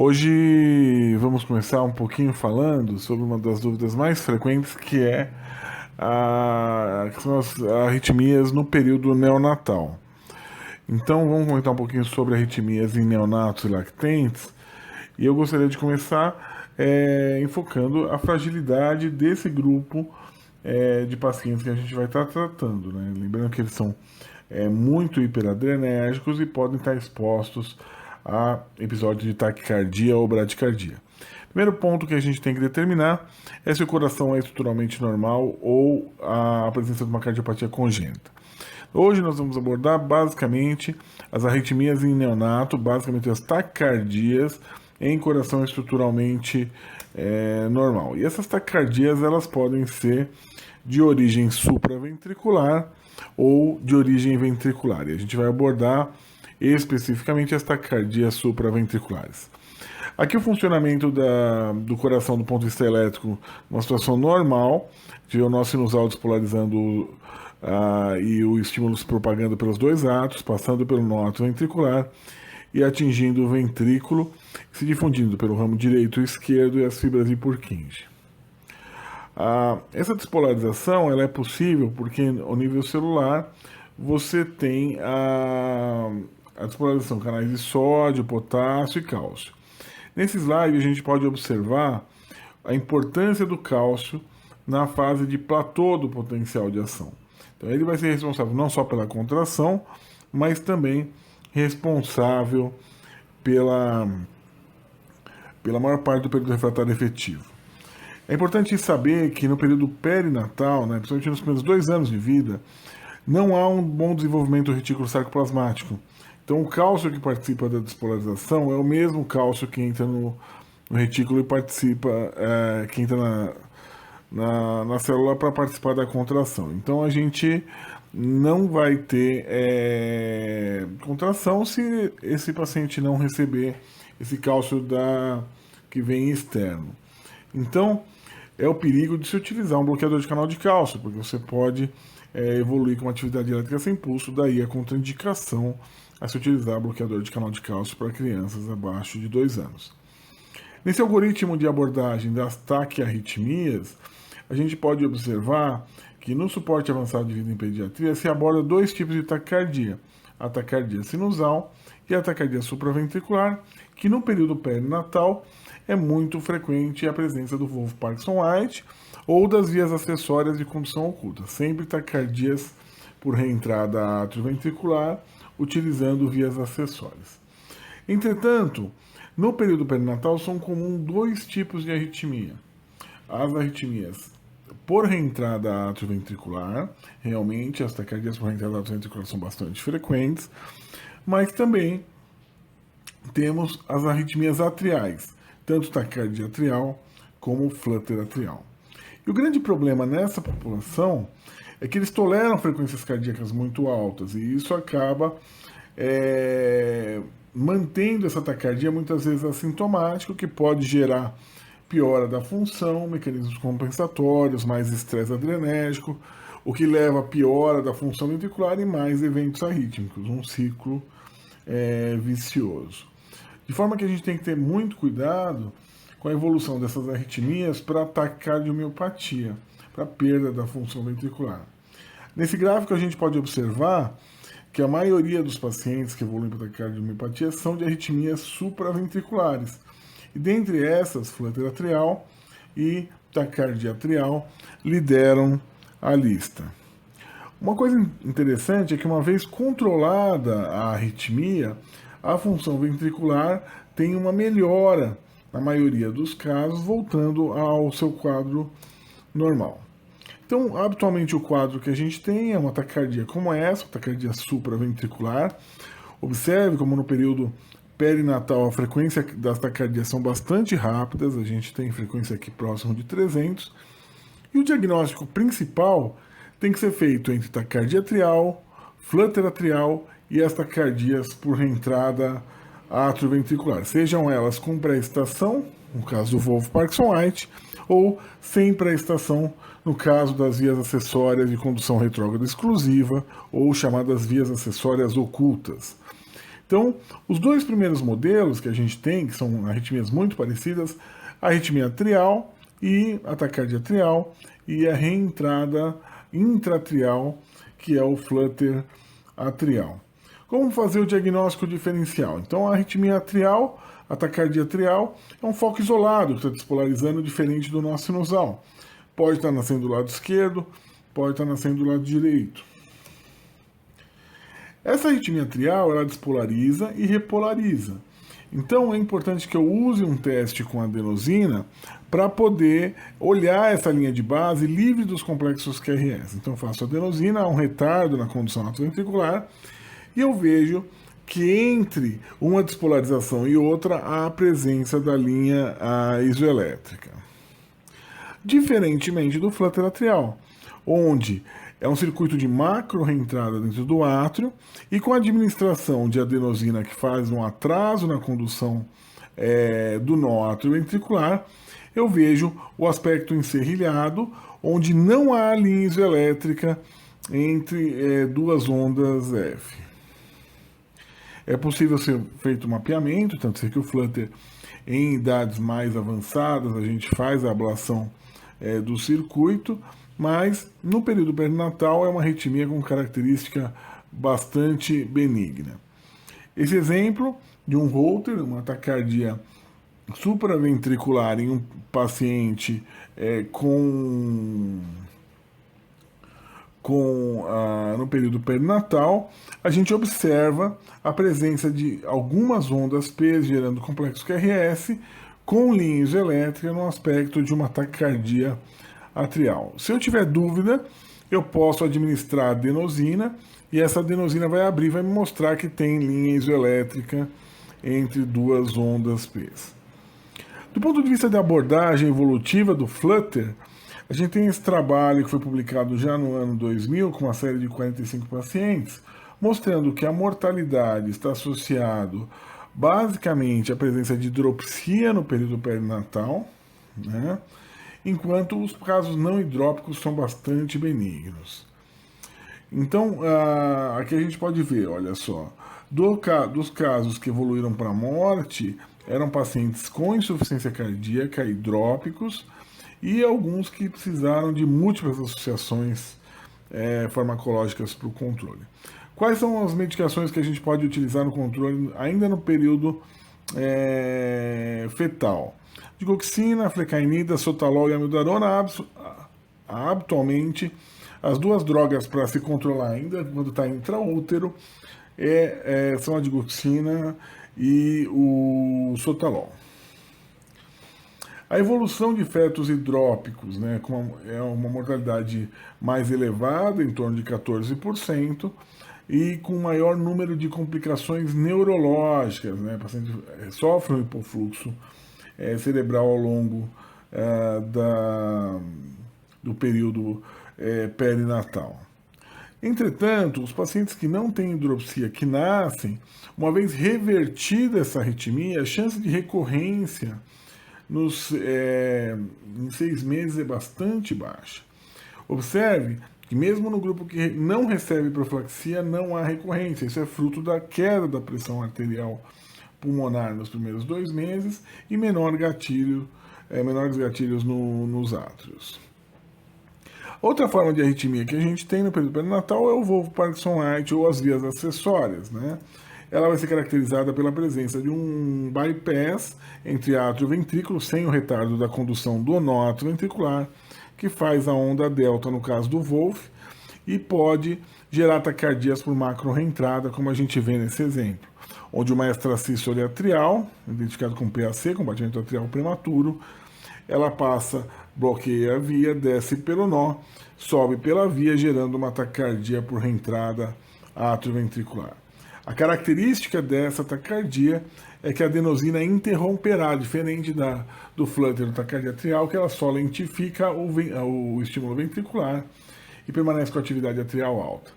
Hoje vamos começar um pouquinho falando sobre uma das dúvidas mais frequentes, que são as arritmias no período neonatal. Então vamos comentar um pouquinho sobre arritmias em neonatos e lactentes. E eu gostaria de começar enfocando a fragilidade desse grupo de pacientes que a gente vai estar tratando, né? Lembrando que eles são muito hiperadrenérgicos e podem estar expostos a episódios de taquicardia ou bradicardia. Primeiro ponto que a gente tem que determinar é se o coração é estruturalmente normal ou a presença de uma cardiopatia congênita. Hoje nós vamos abordar basicamente as arritmias em neonato, basicamente as taquicardias em coração estruturalmente normal. E essas taquicardias elas podem ser de origem supraventricular ou de origem ventricular. E a gente vai abordar especificamente as taquicardias supraventriculares. Aqui o funcionamento do coração do ponto de vista elétrico, uma situação normal, de o nó sinusal despolarizando e o estímulo se propagando pelos dois atos, passando pelo nó atrioventricular e atingindo o ventrículo, se difundindo pelo ramo direito e esquerdo e as fibras de Purkinje. Essa despolarização ela é possível porque ao nível celular você tem a despolarização de canais de sódio, potássio e cálcio. Nesse slide a gente pode observar a importância do cálcio na fase de platô do potencial de ação. Então ele vai ser responsável não só pela contração, mas também responsável pela maior parte do período refratário efetivo. É importante saber que no período perinatal, né, principalmente nos primeiros 2 anos de vida, não há um bom desenvolvimento do retículo sarcoplasmático. Então o cálcio que participa da despolarização é o mesmo cálcio que entra no retículo e participa, que entra na célula para participar da contração. Então a gente não vai ter contração se esse paciente não receber esse cálcio que vem externo. Então é o perigo de se utilizar um bloqueador de canal de cálcio, porque você pode evoluir com uma atividade elétrica sem pulso, daí a contraindicação a se utilizar bloqueador de canal de cálcio para crianças abaixo de 2 anos. Nesse algoritmo de abordagem das taquiarritmias, a gente pode observar que no suporte avançado de vida em pediatria se aborda 2 tipos de taquicardia, a taquicardia sinusal e a taquicardia supraventricular, que no período perinatal é muito frequente a presença do Wolff Parkinson-White ou das vias acessórias de condução oculta, sempre taquicardias por reentrada atrioventricular, utilizando vias acessórias. Entretanto, no período perinatal são comuns 2 tipos de arritmia. As arritmias por reentrada atrioventricular, realmente as taquicardias por reentrada atrioventricular são bastante frequentes, mas também temos as arritmias atriais, tanto taquicardia atrial como flutter atrial. E o grande problema nessa população é que eles toleram frequências cardíacas muito altas e isso acaba mantendo essa taquicardia muitas vezes assintomática, o que pode gerar piora da função, mecanismos compensatórios, mais estresse adrenérgico, o que leva a piora da função ventricular e mais eventos arrítmicos, um ciclo vicioso. De forma que a gente tem que ter muito cuidado com a evolução dessas arritmias para taquicardiomiopatia, para perda da função ventricular. Nesse gráfico a gente pode observar que a maioria dos pacientes que evoluem para taquicardiomiopatia são de arritmias supraventriculares. E dentre essas, flutter atrial e taquicardia atrial lideram a lista. Uma coisa interessante é que uma vez controlada a arritmia, a função ventricular tem uma melhora, na maioria dos casos, voltando ao seu quadro normal. Então, habitualmente o quadro que a gente tem é uma taquicardia como essa, taquicardia supraventricular. Observe como no período perinatal a frequência das taquicardias são bastante rápidas, a gente tem frequência aqui próximo de 300. E o diagnóstico principal tem que ser feito entre taquicardia atrial, flutter atrial e as taquicardias por reentrada atrioventricular, sejam elas com pré-estação, no caso do Wolff Parkinson-White, ou sem pré-estação, no caso das vias acessórias de condução retrógrada exclusiva, ou chamadas vias acessórias ocultas. Então, os dois primeiros modelos que a gente tem, que são arritmias muito parecidas, a arritmia atrial e a taquicardia atrial, e a reentrada intratrial, que é o flutter atrial. Como fazer o diagnóstico diferencial? Então, a arritmia atrial, a taquicardia atrial, é um foco isolado, que está despolarizando diferente do nó sinusal. Pode estar nascendo do lado esquerdo, pode estar nascendo do lado direito. Essa arritmia atrial, ela despolariza e repolariza. Então é importante que eu use um teste com adenosina para poder olhar essa linha de base livre dos complexos QRS. Então eu faço adenosina, há um retardo na condução atrioventricular e eu vejo que entre uma despolarização e outra há a presença da linha isoelétrica. Diferentemente do flutter atrial, onde é um circuito de macro reentrada dentro do átrio e com a administração de adenosina que faz um atraso na condução do nó atrioventricular, eu vejo o aspecto enserrilhado, onde não há linha isoelétrica entre duas ondas F. É possível ser feito um mapeamento, tanto que o flutter, em idades mais avançadas, a gente faz a ablação do circuito, mas no período perinatal é uma arritmia com característica bastante benigna. Esse exemplo de um Holter, uma taquicardia supraventricular em um paciente no período perinatal, a gente observa a presença de algumas ondas P gerando complexo QRS com linha isoelétrica no aspecto de uma taquicardia atrial. Se eu tiver dúvida, eu posso administrar adenosina e essa adenosina vai abrir e vai me mostrar que tem linha isoelétrica entre duas ondas P. Do ponto de vista da abordagem evolutiva do flutter, a gente tem esse trabalho que foi publicado já no ano 2000 com uma série de 45 pacientes, mostrando que a mortalidade está associado basicamente à presença de hidropsia no período perinatal, né? Enquanto os casos não hidrópicos são bastante benignos. Então, aqui a gente pode ver, olha só, dos casos que evoluíram para a morte, eram pacientes com insuficiência cardíaca, hidrópicos, e alguns que precisaram de múltiplas associações farmacológicas para o controle. Quais são as medicações que a gente pode utilizar no controle ainda no período fetal? Digoxina, flecainida, sotalol e amiodarona. Habitualmente, as duas drogas para se controlar ainda quando está intraútero são a digoxina e o sotalol. A evolução de fetos hidrópicos, né, é uma mortalidade mais elevada, em torno de 14%, e com maior número de complicações neurológicas, né, pacientes sofrem um hipofluxo cerebral ao longo do período perinatal. Entretanto, os pacientes que não têm hidropsia, que nascem, uma vez revertida essa arritmia, a chance de recorrência em 6 meses é bastante baixa. Observe que mesmo no grupo que não recebe profilaxia, não há recorrência. Isso é fruto da queda da pressão arterial pulmonar nos primeiros 2 meses e menores gatilhos nos átrios. Outra forma de arritmia que a gente tem no período perinatal é o Wolff Parkinson-White ou as vias acessórias, né? Ela vai ser caracterizada pela presença de um bypass entre átrio e ventrículo, sem o retardo da condução do nó atrioventricular, que faz a onda delta no caso do Wolff, e pode gerar taquicardias por macro reentrada, como a gente vê nesse exemplo, onde uma extrasístole atrial, identificado com PAC, combatimento atrial prematuro, ela passa, bloqueia a via, desce pelo nó, sobe pela via, gerando uma taquicardia por reentrada atrioventricular. A característica dessa taquicardia é que a adenosina interromperá, diferente do flutter do taquicardia atrial, que ela só lentifica o estímulo ventricular e permanece com a atividade atrial alta.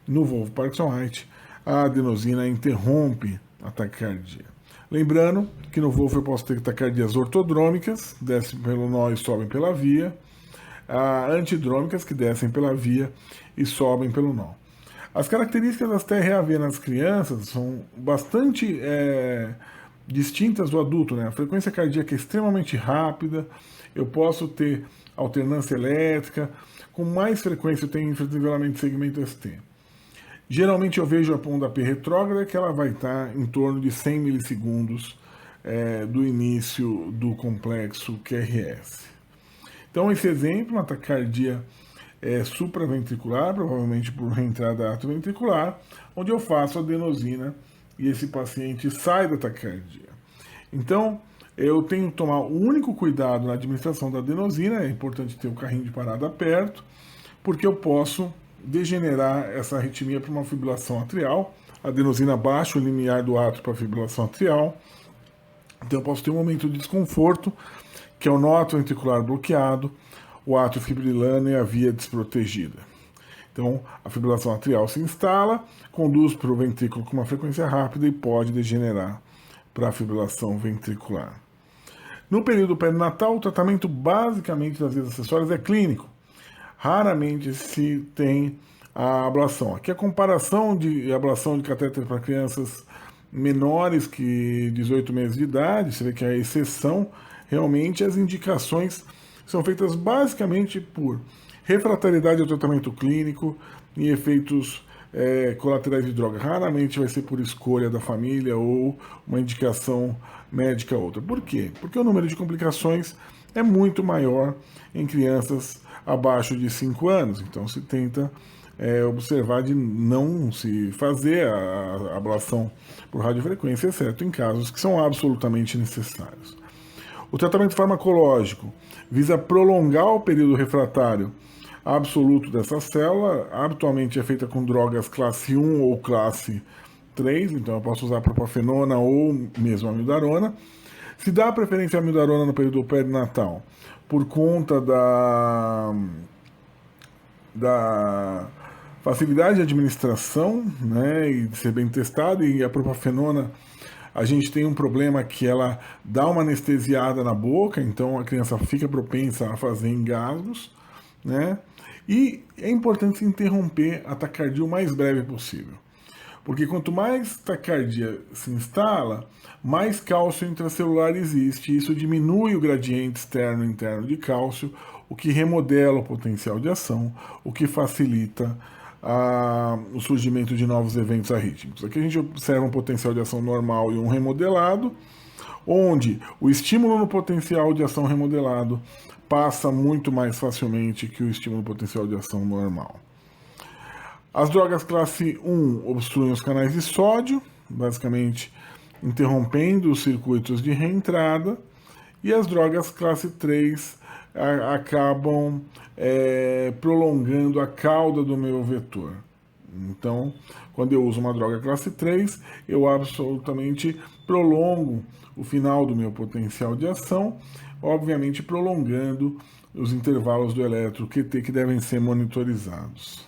No Wolff Parkinson-White, a adenosina interrompe a taquicardia. Lembrando que no Wolff eu posso ter taquicardias ortodrômicas, descem pelo nó e sobem pela via, antidrômicas, que descem pela via e sobem pelo nó. As características das TRAV nas crianças são bastante distintas do adulto, né? A frequência cardíaca é extremamente rápida, eu posso ter alternância elétrica, com mais frequência eu tenho infratrivelamento de segmento ST. Geralmente eu vejo a onda P retrógrada, que ela vai estar em torno de 100 milissegundos do início do complexo QRS. Então esse exemplo, uma taquicardia supraventricular, provavelmente por reentrada atrioventricular, onde eu faço adenosina e esse paciente sai da taquicardia. Então, eu tenho que tomar o único cuidado na administração da adenosina, é importante ter o carrinho de parada perto, porque eu posso degenerar essa arritmia para uma fibrilação atrial, adenosina abaixo, o limiar do átrio para fibrilação atrial. Então eu posso ter um momento de desconforto, que é o nó atrioventricular bloqueado, o átrio fibrilando e a via desprotegida. Então, a fibrilação atrial se instala, conduz para o ventrículo com uma frequência rápida e pode degenerar para a fibrilação ventricular. No período perinatal, o tratamento basicamente das vias acessórias é clínico. Raramente se tem a ablação. Aqui a comparação de ablação de catéter para crianças menores que 18 meses de idade, você vê que a exceção, realmente as indicações são feitas basicamente por refratariedade ao tratamento clínico e efeitos colaterais de droga. Raramente vai ser por escolha da família ou uma indicação médica outra. Por quê? Porque o número de complicações é muito maior em crianças abaixo de 5 anos. Então se tenta observar de não se fazer a ablação por radiofrequência, exceto em casos que são absolutamente necessários. O tratamento farmacológico visa prolongar o período refratário absoluto dessa célula, habitualmente é feita com drogas classe 1 ou classe 3, então eu posso usar propafenona ou mesmo amiodarona. Se dá preferência à amiodarona no período perinatal por conta da facilidade de administração, né, e de ser bem testado, e a propafenona, a gente tem um problema que ela dá uma anestesiada na boca, então a criança fica propensa a fazer engasgos, né? E é importante se interromper a taquicardia o mais breve possível, porque quanto mais taquicardia se instala, mais cálcio intracelular existe, e isso diminui o gradiente externo e interno de cálcio, o que remodela o potencial de ação, o que facilita o surgimento de novos eventos arrítmicos. Aqui a gente observa um potencial de ação normal e um remodelado, onde o estímulo no potencial de ação remodelado passa muito mais facilmente que o estímulo no potencial de ação normal. As drogas classe 1 obstruem os canais de sódio, basicamente interrompendo os circuitos de reentrada, e as drogas classe 3 acabam prolongando a cauda do meu vetor. Então, quando eu uso uma droga classe 3, eu absolutamente prolongo o final do meu potencial de ação, obviamente prolongando os intervalos do eletro QT que devem ser monitorizados.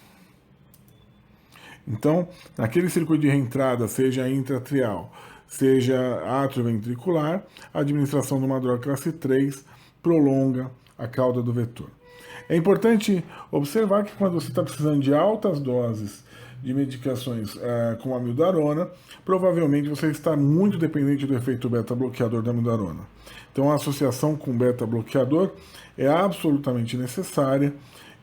Então, naquele circuito de reentrada, seja intratrial, seja atrioventricular, a administração de uma droga classe 3 prolonga a cauda do vetor. É importante observar que quando você está precisando de altas doses de medicações com amiodarona, provavelmente você está muito dependente do efeito beta-bloqueador da amiodarona. Então a associação com beta-bloqueador é absolutamente necessária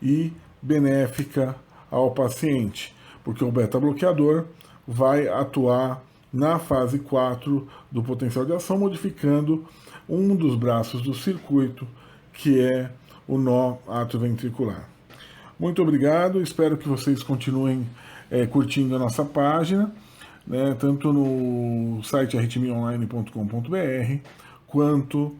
e benéfica ao paciente, porque o beta-bloqueador vai atuar na fase 4 do potencial de ação, modificando um dos braços do circuito, que é o nó atrioventricular. Muito obrigado, espero que vocês continuem curtindo a nossa página, né, tanto no site arritmiaonline.com.br, quanto